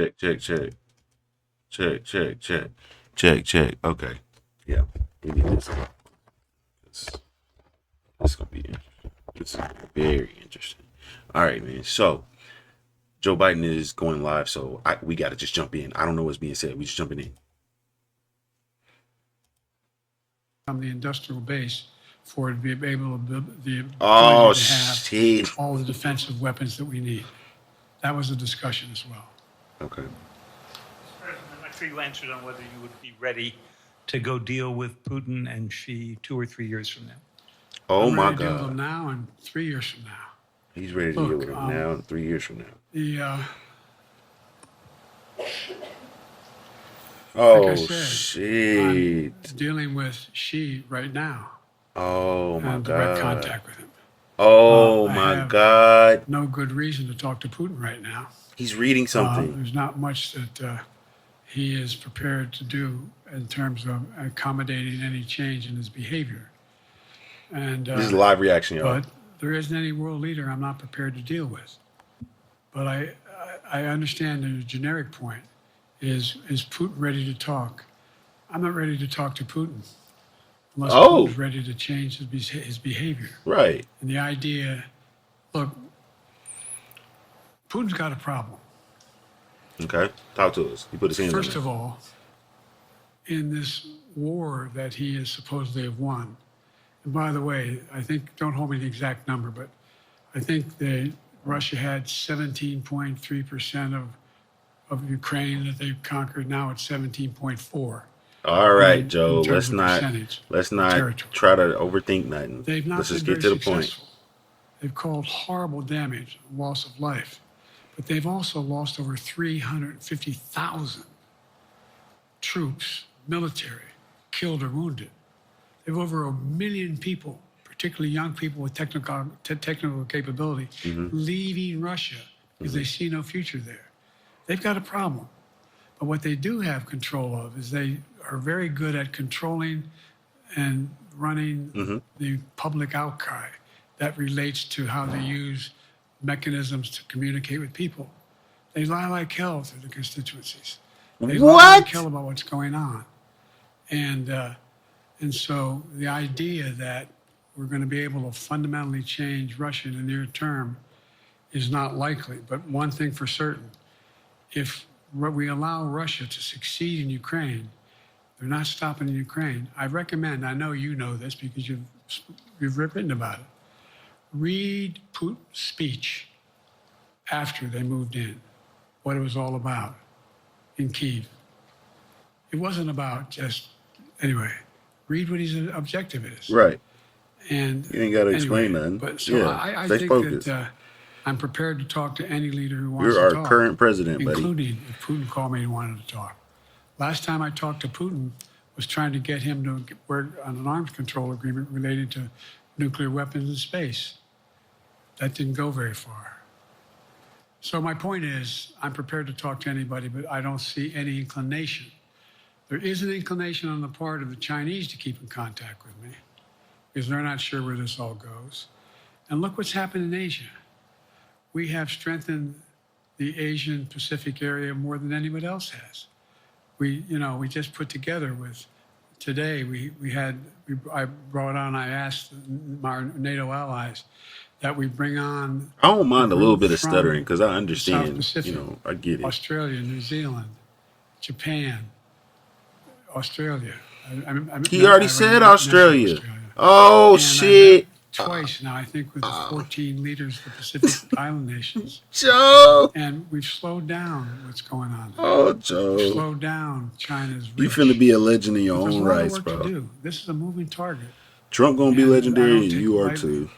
Check, check, check. Check, check, check. Check, check. Okay. Yeah. We need this. This, this is gonna be interesting. This is very interesting. All right, man. So Joe Biden is going live, so we gotta just jump in. I don't know what's being said. We just jumping in. From the industrial base for it to be able to the Oh ability to have shit. all the defensive weapons that we need. That was a discussion as well. Okay. President, I'm not sure you answered on whether you would be ready to go deal with Putin and Xi 2 or 3 years from now. Oh I'm my ready to deal with them God. now and 3 years from now. He's ready to deal with him now and 3 years from now. The Oh like I said, shit. I'm dealing with Xi right now Oh my and direct God. contact with him. Oh I my have God. no good reason to talk to Putin right now. He's reading something. There's not much that he is prepared to do in terms of accommodating any change in his behavior. And This is a live reaction, y'all. but there isn't any world leader I'm not prepared to deal with. But I understand the generic point is Putin ready to talk? I'm not ready to talk to Putin unless Oh. Putin's ready to change his behavior. Right. And the idea, look, Putin's got a problem. Okay. Talk to us. He put his hands First on of all, in this war that he is supposedly have won, and by the way, I think, don't hold me to the exact number, but I think Russia had 17.3% of Ukraine that they've conquered. Now it's 17.4. All right, in Joe. terms of percentage Let's of not territory. try to overthink nothing. They've not Let's been just very get to the point. successful. They've caused horrible damage, loss of life, but they've also lost over 350,000 troops, military, killed or wounded. They have over 1 million people, particularly young people with technical capability, leaving Russia because they see no future there. They've got a problem. But what they do have control of is they are very good at controlling and running the public outcry that relates to how they use mechanisms to communicate with people. They lie like hell to the constituencies. They lie like hell about what's going on. And so the idea that we're going to be able to fundamentally change Russia in the near term is not likely. But one thing for certain, if we allow Russia to succeed in Ukraine, they're not stopping in Ukraine. I recommend, I know you know this because you've written about it, read Putin's speech after they moved in, what it was all about in Kyiv. It wasn't about just, anyway, read what his objective is. Right. And you ain't got to explain nothing. But so yeah. I Stay think focused. that I'm prepared to talk to any leader who wants You're to our talk, current president, buddy. including if Putin called me and wanted to talk. Last time I talked to Putin was trying to get him to work on an arms control agreement related to nuclear weapons in space. That didn't go very far. So my point is, I'm prepared to talk to anybody, but I don't see any inclination. There is an inclination on the part of the Chinese to keep in contact with me because they're not sure where this all goes. And look what's happened in Asia. We have strengthened the Asian Pacific area more than anybody else has. We just put together with, today I brought on, I asked our NATO allies that we bring on. I don't mind a little bit of from stuttering because I South understand, Pacific, I get it. Australia, New Zealand, Japan, Australia. He already said mentioned Australia. Oh, And shit. I met twice now, I think, with the 14 leaders of the Pacific Island nations. Joe. And we've slowed down what's going on. Oh, We've Joe. slowed down China's You reach. finna be a legend in your But there's own a lot rights, of work bro. to do. This is a moving target. Trump gonna be And I legendary, don't and take you it are lightly. too.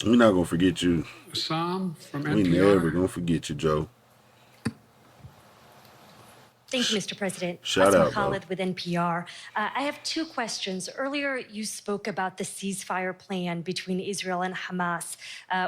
We're not gonna forget you. Sam from We never NPR. gonna forget you, Joe. Thank you, Mr. President. Shout out, bro. Khalid with NPR. I have two questions. Earlier, you spoke about the ceasefire plan between Israel and Hamas.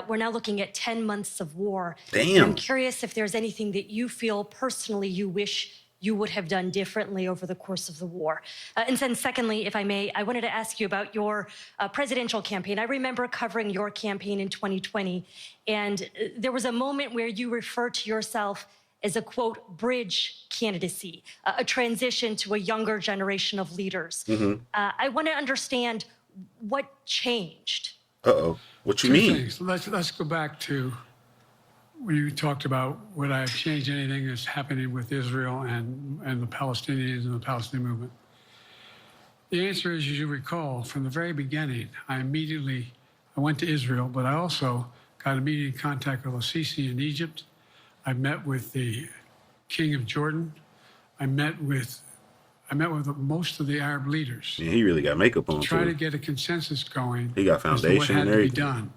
We're now looking at 10 months of war. Damn. I'm curious if there's anything that you feel personally you wish you would have done differently over the course of the war? And then secondly, if I may, I wanted to ask you about your presidential campaign. I remember covering your campaign in 2020, and there was a moment where you referred to yourself as a, quote, bridge candidacy, a transition to a younger generation of leaders. I want to understand what changed. Uh-oh. What you Two mean? things. Let's go back to when you talked about would I have changed anything that's happening with Israel and the Palestinians and the Palestinian movement. The answer is, as you recall, from the very beginning, I went to Israel, but I also got immediate contact with al-Sisi in Egypt. I met with the King of Jordan. I met with most of the Arab leaders. Yeah, he really got makeup on, Try too. to get a consensus going. He got as to what foundation had and to be everything. done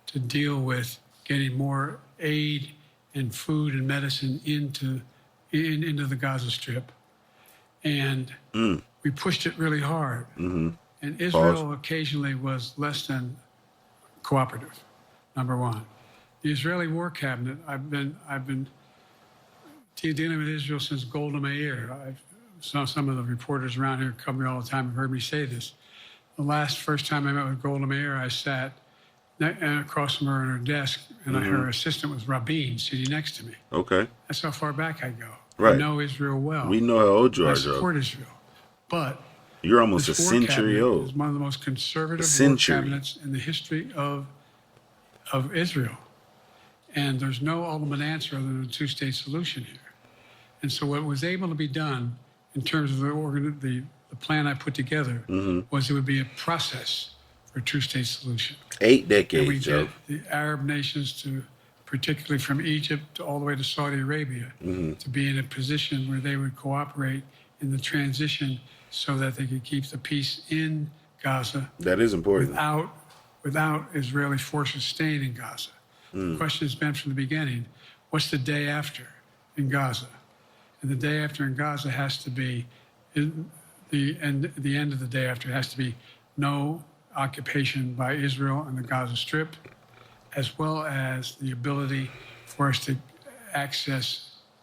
to deal with getting more aid and food and medicine into the Gaza Strip. And we pushed it really hard. And Israel occasionally was less than cooperative, number one. The Israeli War Cabinet, I've been dealing with Israel since Golda Meir. I've saw some of the reporters around here come me all the time have heard me say this. The first time I met with Golda Meir, I sat across from her at her desk, and her assistant was Rabin sitting next to me. Okay. That's how far back I go. Right. I know Israel well. We know how old you I are, Joe. support Israel. But You're almost a this war century cabinet old. is one of the most conservative war century. cabinets in the history of Israel. And there's no ultimate answer other than a two-state solution here. And so what was able to be done in terms of the plan I put together was it would be a process for a two-state solution. 8 And we decades, Joe. get the Arab nations particularly from Egypt all the way to Saudi Arabia, to be in a position where they would cooperate in the transition so that they could keep the peace in Gaza That is important. without Israeli forces staying in Gaza. The question has been from the beginning, what's the day after in Gaza? And the day after in Gaza has to be, the end of the day after has to be no occupation by Israel in the Gaza Strip, as well as the ability for us to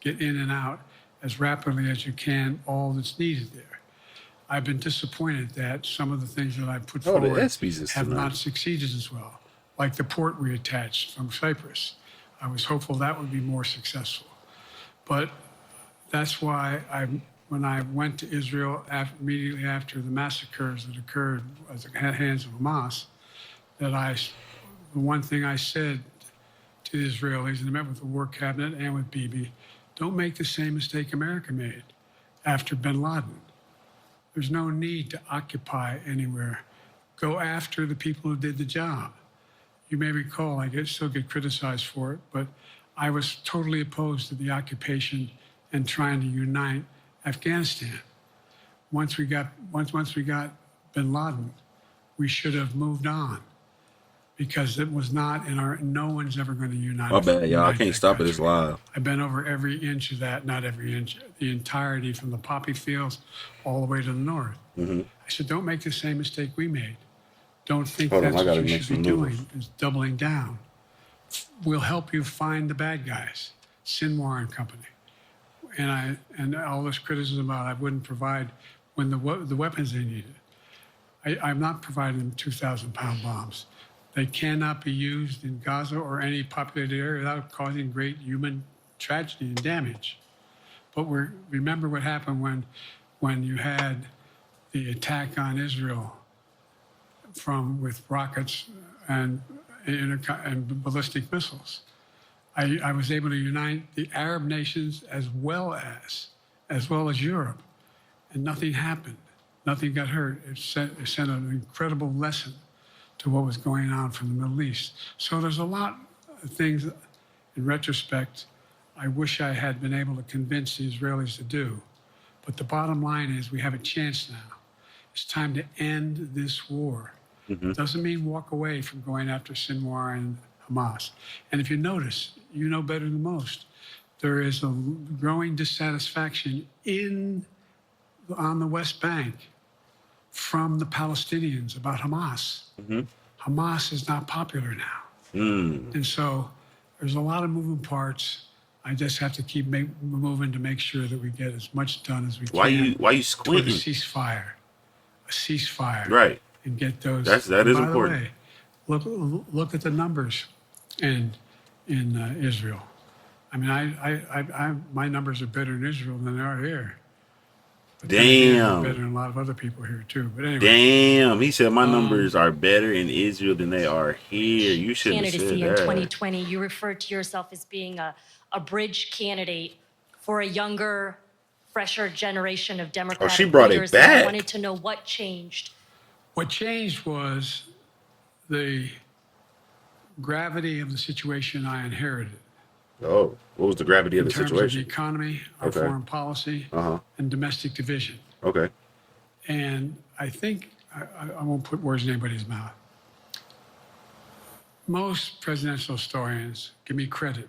get in and out as rapidly as you can, all that's needed there. I've been disappointed that some of the things that I put Oh, the forward ESPYs is have tonight. not succeeded as well, like the port we attached from Cyprus. I was hopeful that would be more successful. But that's why when I went to Israel immediately after the massacres that occurred at the hands of Hamas, the one thing I said to the Israelis, and I met with the War Cabinet and with Bibi, don't make the same mistake America made after bin Laden. There's no need to occupy anywhere. Go after the people who did the job. You may recall, I still get criticized for it, but I was totally opposed to the occupation and trying to unite Afghanistan. Once we got bin Laden, we should have moved on, because it was not no one's ever going to unite. My bad, y'all. I unite can't that stop it. It's country. live. I've been over every inch of that, not every inch, the entirety from the poppy fields all the way to the north. I said, don't make the same mistake we made. Don't think Hold on, that's I gotta what you make should be some moves. doing, is doubling down. We'll help you find the bad guys, Sinwar and company. And all this criticism about I wouldn't provide when the weapons they needed. I'm not providing them 2,000-pound bombs. They cannot be used in Gaza or any populated area without causing great human tragedy and damage. But remember what happened when you had the attack on Israel with rockets and ballistic missiles. I was able to unite the Arab nations as well as Europe, and nothing happened. Nothing got hurt. It sent an incredible lesson to what was going on from the Middle East. So there's a lot of things, in retrospect, I wish I had been able to convince the Israelis to do. But the bottom line is we have a chance now. It's time to end this war. Doesn't mean walk away from going after Sinwar and Hamas. And if you notice, you know better than most, there is a growing dissatisfaction on the West Bank from the Palestinians about Hamas. Hamas is not popular now. And so there's a lot of moving parts. I just have to keep moving to make sure that we get as much done as we can. Why you toward a squinting? ceasefire, Right. and get those. That is by important. The way, look at the numbers in Israel. I mean, my numbers are better in Israel than they are here. But then again, they're better Damn. than a lot of other people here too. But anyway, Damn. He said my numbers are better in Israel than they are here. You shouldn't have said Candidacy in that. 2020, you referred to yourself as being a bridge candidate for a younger, fresher generation of Democratic she brought it leaders. And I back. wanted to know what changed. what changed was the gravity of the situation I inherited Oh, what was the gravity of in the terms of the situation? economy, our Okay. foreign policy, Uh-huh. and domestic division. Okay. And I think, I won't put words in anybody's mouth. Most presidential historians give me credit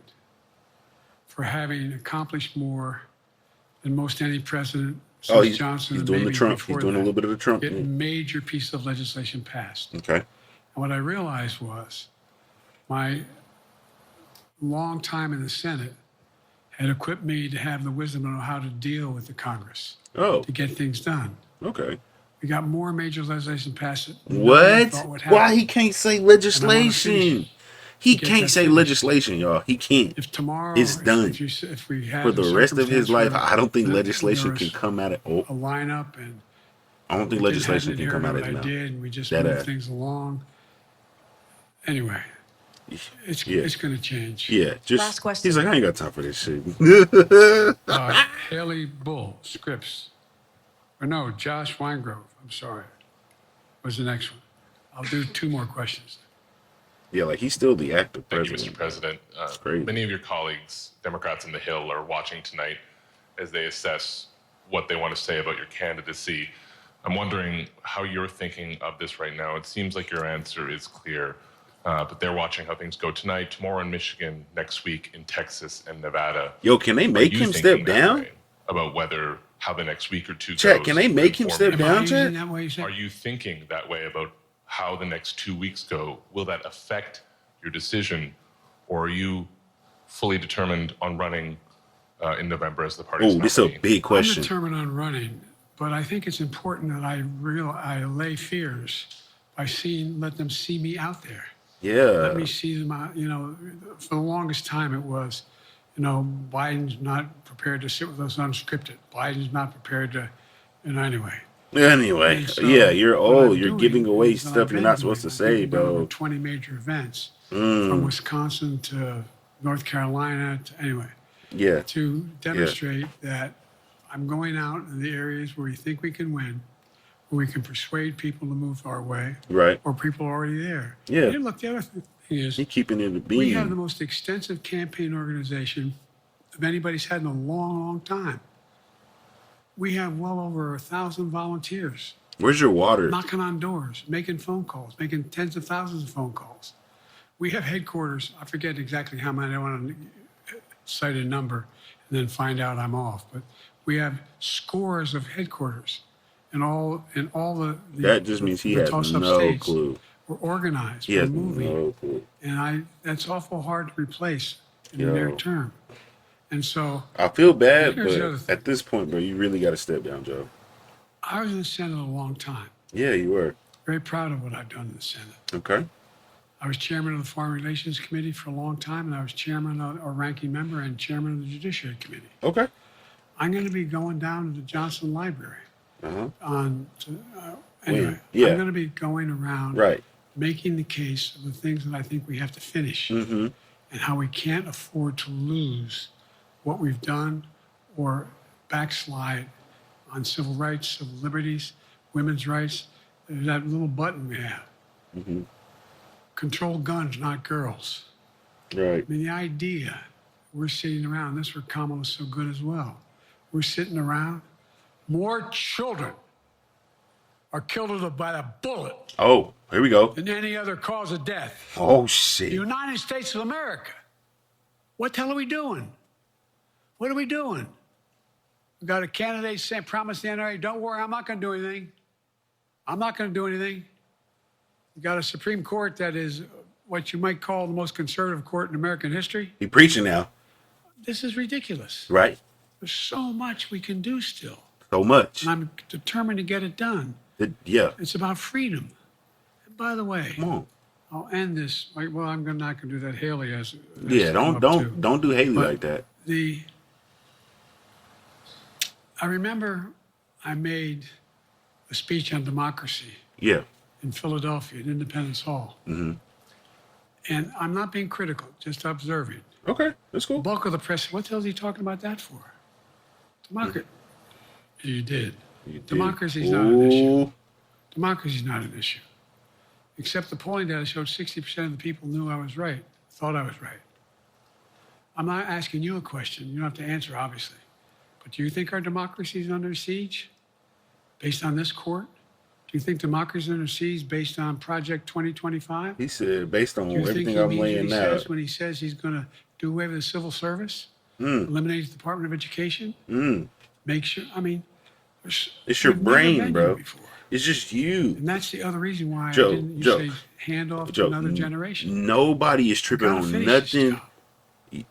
for having accomplished more than most any president since Oh, he's Johnson. he's and doing the maybe Trump. He's before doing a that, little bit of the Trump. get thing. major piece of legislation passed. Okay. And what I realized was my long time in the Senate had equipped me to have the wisdom to know how to deal with the Congress Oh. to get things done. Okay. We got more major legislation passed. than nobody What? thought would Why happen. he can't say And I wanna legislation? finish- He get can't that say finished. legislation, y'all. He can't. If tomorrow, It's done. if we had For the a rest of his circumstance life, where I don't think there legislation was can come out of. Oh, a lineup, and I don't think we legislation didn't can come out of what his I mouth. did, and we just That moved ass. things along. Anyway, it's Yeah. going to change. Yeah, just Last question. He's like, I ain't got time for this shit. Haley Bull Scripps, or no, Josh Weingrove. I'm sorry, was the next one. I'll do two more questions. Yeah, like he's still the active Thank you, president. Mr. President. Crazy. Many of your colleagues, Democrats on the Hill, are watching tonight as they assess what they want to say about your candidacy. I'm wondering how you're thinking of this right now. It seems like your answer is clear, but they're watching how things go tonight, tomorrow in Michigan, next week in Texas and Nevada. Yo, can they Are make you him thinking step that down? way about how the next week or two Chat, goes? can they make him inform step you? Am I down, using Chat? that way you said? Are you thinking that way about how the next 2 weeks go? Will that affect your decision, or are you fully determined on running in November as the party's Oh, this is a nominee? big I'm question. determined on running, but I think it's important that I allay fears by let them see me out there. Let Yeah. me see them out. You know, for the longest time it was, Biden's not prepared to sit with us unscripted. Biden's not prepared to, anyway. Anyway, And so yeah, what I'm you're doing giving away is, and stuff I've you're been not supposed to doing, say, I've been to bro. 20 major events Mm. from Wisconsin to North Carolina to, anyway, Yeah. to demonstrate that I'm going out in the areas where we think we can win, where we can persuade people to move our way, Right. or people are already there. Yeah. And look, the other thing is, He keeping it a we have the beam. most extensive campaign organization of anybody's had in a long, long time. We have well over 1,000 volunteers Where's your water? knocking on doors, making phone calls, making tens of thousands of phone calls. We have headquarters. I forget exactly how many. I don't want to cite a number and then find out I'm off. But we have scores of headquarters in all the That just means he the has 12 no states. clue. We're organized. He We're has moving. no clue. And that's awful hard to replace in the Yo. near term. And so I feel bad, Here's the other but thing. at this point, bro, you really got to step down, Joe. I was in the Senate a long time. Yeah, you were. Very proud of what I've done in the Senate. Okay. I was chairman of the Foreign Relations Committee for a long time, and I was chairman or ranking member and chairman of the Judiciary Committee. Okay. I'm going to be going down to the Johnson Library Uh-huh. anyway. Yeah. I'm going to be going around Right. making the case of the things that I think we have to finish Mm-hmm. and how we can't afford to lose what we've done or backslide on civil rights, civil liberties, women's rights. There's that little button we have. Mm-hmm. Control guns, not girls. Right. I mean, the idea we're sitting around, this is where Kamala's so good as well. We're sitting around, more children are killed by a bullet Oh, here we go. than any other cause of death. Oh, The shit. United States of America. What the hell are we doing? What are we doing? We got a candidate saying, promise the NRA, don't worry, I'm not going to do anything. I'm not going to do anything. You got a Supreme Court that is what you might call the most conservative court in American history. He preaching now. this is ridiculous. Right? There's so much we can do still. So much. And I'm determined to get it done. Yeah. It's about freedom. And by the way, Come on. I'll end this. Well, I'm not going to do that. Haley has. Yeah. Don't do Haley But like that. I remember I made a speech on democracy Yeah. in Philadelphia at Independence Hall. Mm-hmm. And I'm not being critical, just observing. Okay. That's The cool. bulk of the press, what the hell is he talking about that for? Democracy. You did. Democracy is not an issue. Democracy is not an issue. Except the polling data showed 60% of the people knew I was right, thought I was right. I'm not asking you a question. You don't have to answer, obviously. But do you think our democracy is under siege based on this court? Do you think democracy is under siege based on Project 2025? He said, based on Do you think everything he I'm means what he laying says out. when he says he's going to do away with the civil service, eliminate the Department of Education, make sure, I mean, It's your we've never brain, been bro. here before. It's just you. And that's the other reason why Joe, I didn't Joe, say hand off Joe, to another generation. Nobody is tripping Gotta on finish this nothing. job.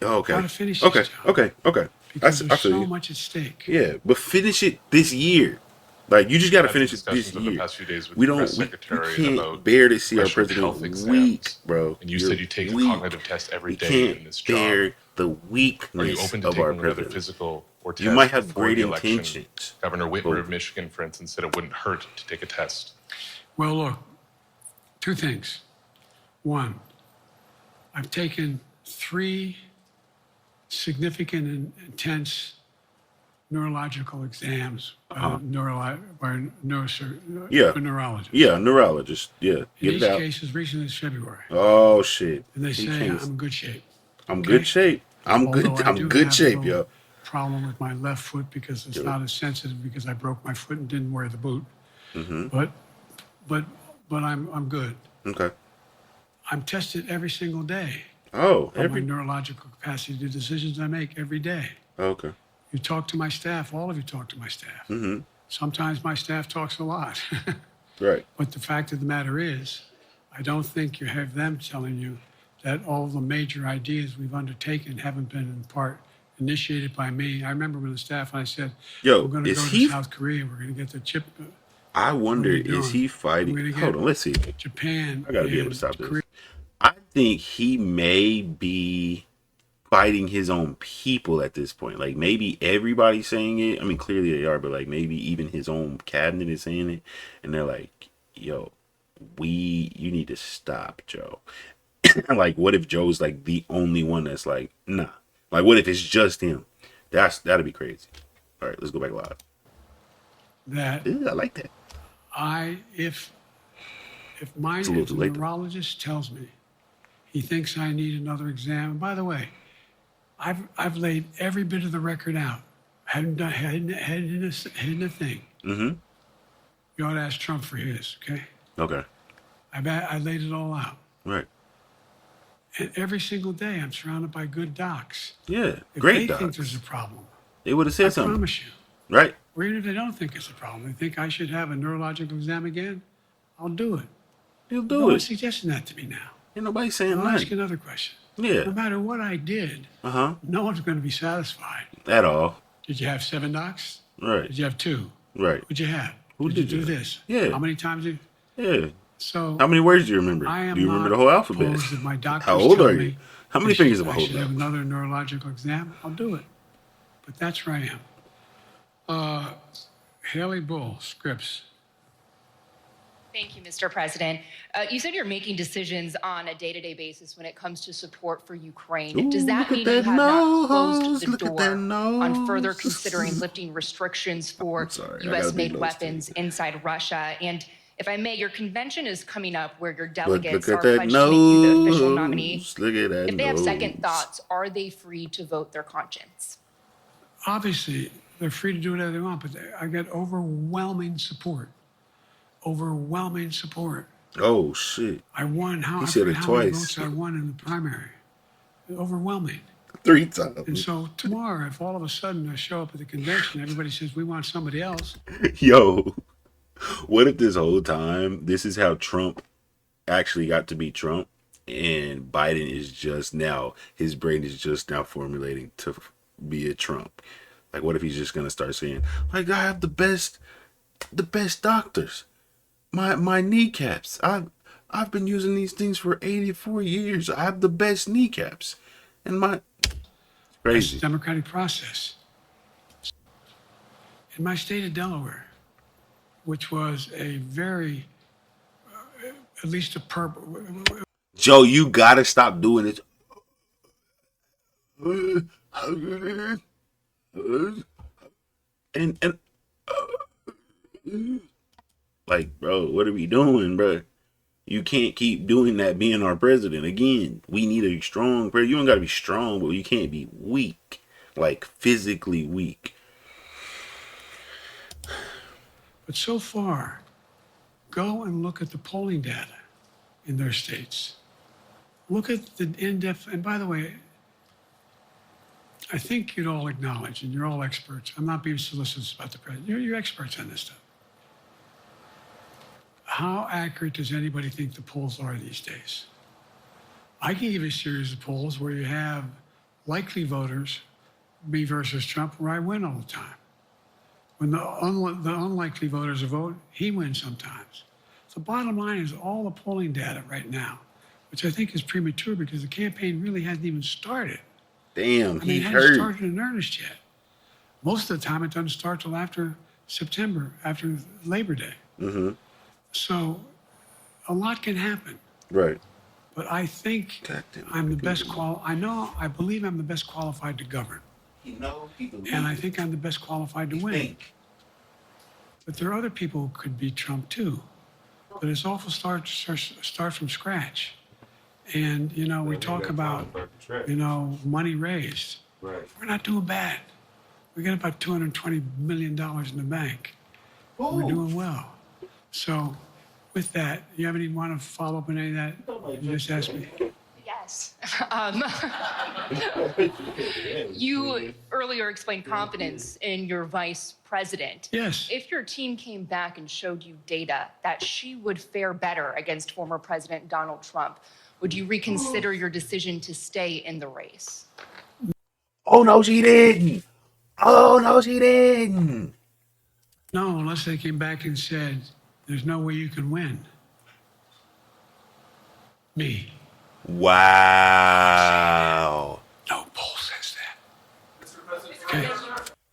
Okay. Gotta finish this Okay. job. Okay. Okay. Because I there's feel so you. much at stake. Yeah, but finish it this year. Like you just got to Had finish it some this discussions over the year. past few days with We the don't. press We secretary can't about bear to see our pressure of health president exams. weak, bro. And you You're said you take weak. a cognitive test every We day can't in this job. bear the Are you weakness open to of taking our another president. physical or test You might have before great the election? intentions. Governor Whitmer but- of Michigan, for instance, said it wouldn't hurt to take a test. Well, look, two things. One, I've taken 3 significant and intense neurological exams by a Yeah. neurologist. Yeah, neurologist. Yeah, In get each it out. case, as recently as February. Oh shit. And they He say can't- I'm in good shape. I'm okay? good shape. I'm Although good. I I'm do good have a shape, little yo. problem with my left foot because it's not as sensitive because I broke my foot and didn't wear the boot. Mm-hmm. But I'm good. Okay. I'm tested every single day Oh, on my neurological capacity, the decisions I make every day. okay. You talk to my staff, all of you talk to my staff. Mm-hmm. Sometimes my staff talks a lot. Right. But the fact of the matter is, I don't think you have them telling you that all the major ideas we've undertaken haven't been in part initiated by me. I remember when the staff and I said, Yo, we're going to is go he- to South Korea, we're going to get the chip. I wonder, What are you is doing? he fighting? We're gonna Hold get- on, let's see. Japan. I gotta be able to and stop this. Korea. I think he may be fighting his own people at this point. Like maybe everybody's saying it. I mean, clearly they are, but like maybe even his own cabinet is saying it, and they're like, "Yo, you need to stop, Joe." Like, what if Joe's like the only one that's like, nah? Like, what if it's just him? That'd be crazy. All right, let's go back live. That Ooh, I like that. if my It's a little too late, though. neurologist tells me he thinks I need another exam. And by the way, I've laid every bit of the record out. Hadn't hidden a thing. Mm-hmm. You ought to ask Trump for his, okay? Okay. I laid it all out. Right. And every single day I'm surrounded by good docs. Yeah. If Great they think docs. there's a problem, They would have I said something. promise you. Right. Or even if they don't think it's a problem, they think I should have a neurological exam again, I'll do it. He'll No do one's it. suggesting that to me now. Ain't nobody saying I'll ask nothing. another question. Yeah. No matter what I did, Uh-huh. no one's going to be satisfied. At all. Did you have 7 docs? Right. Did you have 2? Right. Who'd you have? Who did did you you do have? this? Yeah. How many times did Yeah. so How many words do you remember? I am Do you remember not the whole alphabet? opposed if my doctors How old tell are me you? How many I should- fingers am I I should holding have up? another neurological exam, I'll do it. But that's where I am. Haley Bull, Scripps. Thank you, Mr. President. You said you're making decisions on a day-to-day basis when it comes to support for Ukraine. Ooh, Does that look at mean that you have not closed nose, the look at that door on further nose. considering lifting restrictions for I'm sorry, I gotta U.S.-made be weapons inside Russia? And if I may, your convention is coming up where your Look delegates at are that pledged to make you the official nose. nominee. Look at that If they have second nose. thoughts, are they free to vote their conscience? Obviously, they're free to do whatever they want, but I get overwhelming support. Overwhelming support. Oh, shit. I won. I said forget it how many twice. votes I won in the primary. Overwhelming. 3 And times. so tomorrow, if all of a sudden I show up at the convention, everybody says we want somebody else. Yo, what if this whole time, this is how Trump actually got to be Trump? and Biden is just now, his brain is just now formulating to be a Trump. Like, what if he's just gonna start saying, like, I have the best doctors. My kneecaps. I've been using these things for 84 years. I have the best kneecaps, and my That's the crazy. democratic process. In my state of Delaware, which was a very, at least a Joe, you gotta stop doing it. And like, bro, what are we doing, bro? You can't keep doing that being our president. Again, we need a strong president. You don't got to be strong, but you can't be weak, like physically weak. But so far, go and look at the polling data in their states. Look at the in-depth, and by the way, I think you'd all acknowledge, and you're all experts. I'm not being solicitous about the president. You're experts on this stuff. How accurate does anybody think the polls are these days? I can give you a series of polls where you have likely voters, me versus Trump, where I win all the time. When the unlikely voters vote, he wins sometimes. The bottom line is all the polling data right now, which I think is premature because the campaign really hasn't even started. Damn, I mean, it hasn't started in earnest yet. Most of the time, it doesn't start till after September, after Labor Day. Mm-hmm. So a lot can happen. Right. But I think I'm the best I believe I'm the best qualified to govern. And I think I'm the best qualified to win. But there are other people who could beat Trump too. But it's awful start from scratch. And, you know, we talk about, you know, money raised. Right. We're not doing bad. We got about $220 million in the bank. We're doing well. So with that, you have any want to follow up on any of that? You just asked me. Yes. You earlier explained confidence in your vice president. Yes. If your team came back and showed you data that she would fare better against former President Donald Trump, would you reconsider your decision to stay in the race? Oh, no, she didn't. Oh, no, she didn't. No, unless they came back and said, there's no way you can win. Me. Wow. No poll says that. Okay.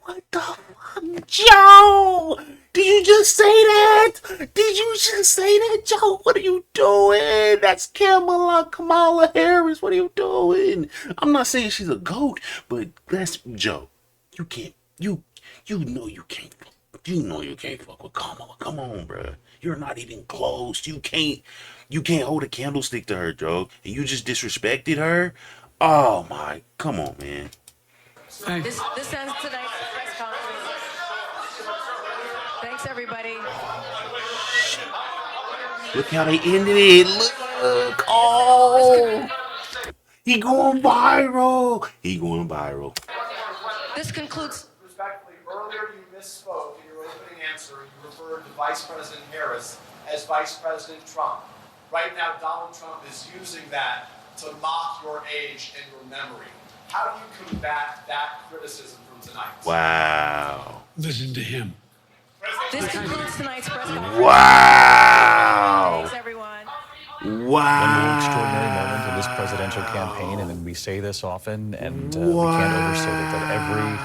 What the fuck, Joe? Did you just say that? Did you just say that, Joe? What are you doing? That's Kamala Harris. What are you doing? I'm not saying she's a goat, but that's Joe. You can't. You know you can't. You know you can't fuck with Kamala. Come on, bro. You're not even close. You can't hold a candlestick to her, Joe. And you just disrespected her. Oh my! Come on, man. Thank you. This ends tonight's press conference. Thanks, everybody. Look how they ended it. Look. Oh. He going viral. He going viral. This concludes. Respectfully, earlier you misspoke in your opening answer. You referred to Vice President Harris as Vice President Trump. Right now, Donald Trump is using that to mock your age and your memory. How do you combat that criticism from tonight? Wow. Listen to him. This concludes tonight's press conference. Wow. Thanks, everyone. Wow. One more extraordinary moment in this presidential campaign, and then we say this often, and we can't overstate it, that every...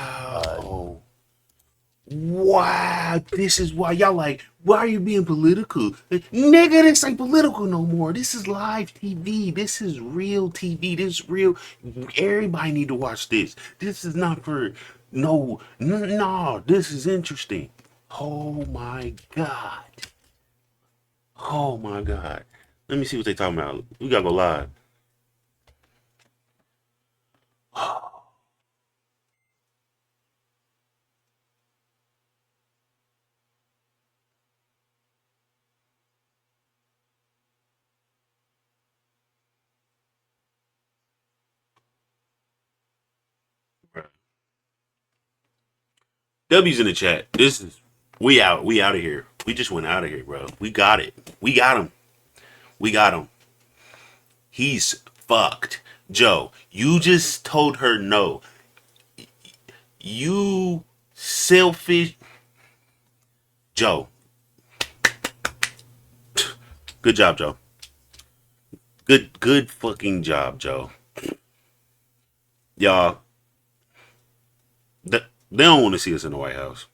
Wow, this is why y'all like, why are you being political? Nigga, this ain't political no more. This is live TV. This is real TV. This is real. Everybody need to watch this. This is not for, no, this is interesting. Oh my God. Oh my God. Let me see what they talking about. We gotta go live. W's in the chat. This is we out of here. We just went out of here, bro. We got it. We got him. He's fucked. Joe, you just told her no. You selfish. Joe. Good job, Joe. Good fucking job, Joe. Y'all, they don't want to see us in the White House.